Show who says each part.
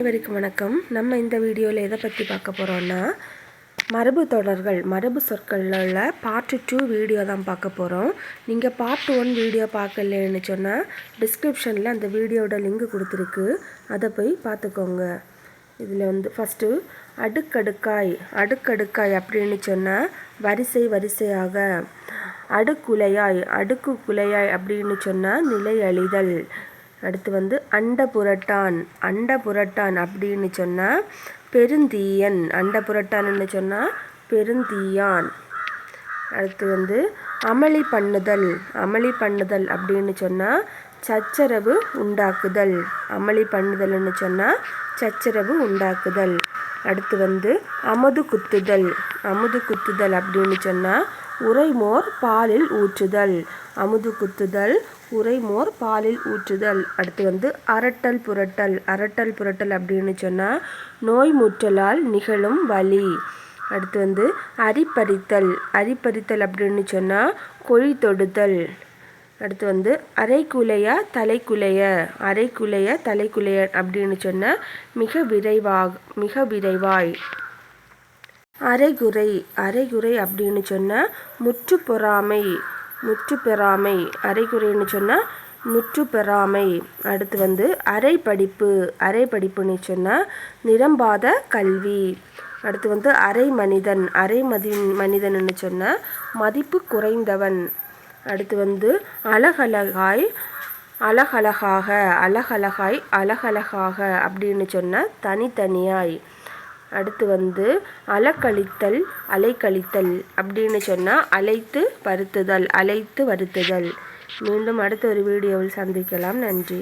Speaker 1: அனைவருக்கும் வணக்கம். நம்ம இந்த வீடியோவில் எதை பற்றி பார்க்க போகிறோன்னா மரபு தொடர்கள், மரபு சொற்களில் பார்ட் 2 வீடியோ தான் பார்க்க போகிறோம். நீங்கள் பார்ட் 1 வீடியோ பார்க்கலன்னு சொன்னால் டிஸ்கிரிப்ஷனில் அந்த வீடியோட லிங்க் கொடுத்துருக்கு, அதை போய் பார்த்துக்கோங்க. இதில் ஃபஸ்ட்டு அடுக்கடுக்காய், அடுக்கடுக்காய் அப்படின்னு சொன்னால் வரிசை வரிசையாக. அடுக்குலையாய், அடுக்கு குலையாய் அப்படின்னு சொன்னால் நிலை அழிதல். அடுத்து அண்ட புரட்டான், அண்ட புரட்டான் அப்படின்னு சொன்னால் பெருந்தீயன், அண்ட புரட்டான்னு சொன்னால் பெருந்தீயான். அடுத்து அமளி பண்ணுதல், அமளி பண்ணுதல் அப்படின்னு சொன்னால் சச்சரவு உண்டாக்குதல், அமளி பண்ணுதல்னு சொன்னால் சச்சரவு உண்டாக்குதல். அடுத்து அமுது குத்துதல், அமுது குத்துதல் அப்படின்னு சொன்னால் உரைமோர் பாலில் ஊற்றுதல், அமுது குத்துதல் உரைமோர் பாலில் ஊற்றுதல். அடுத்து அரட்டல் புரட்டல், அரட்டல் புரட்டல் அப்படின்னு சொன்னால் நோய் முற்றலால் நிகழும் வலி. அடுத்து அரிப்பறித்தல், அரிப்பறித்தல் அப்படின்னு சொன்னால் கொழி தொடுதல். அடுத்து அரைக்குலையா தலைக்குலைய, அரைக்குலைய தலைக்குலைய அப்படின்னு சொன்னால் மிக விரைவாக, மிக விரைவாய். அரைகுறை, அரைகுறை அப்படின்னு சொன்னால் முற்று பெறாமை, முற்று பெறாமை. அரைகுறைன்னு சொன்னால் முற்று பெறாமை. அடுத்து அரை படிப்பு, அரை படிப்புன்னு சொன்னால் நிரம்பாத கல்வி. அடுத்து அரை மனிதன், அரை மனிதன்னு சொன்னால் மதிப்பு குறைந்தவன். அடுத்து அழகழகாய், அழகழகாக, அழகழகாய் அழகழகாக அப்படின்னு சொன்னால் தனித்தனியாய். அடுத்து அலக்கழித்தல், அலைக்கழித்தல் அப்படின்னு சொன்னால் அழைத்து வருத்துதல், அழைத்து வருத்துதல். மீண்டும் அடுத்த ஒரு வீடியோவில் சந்திக்கலாம். நன்றி.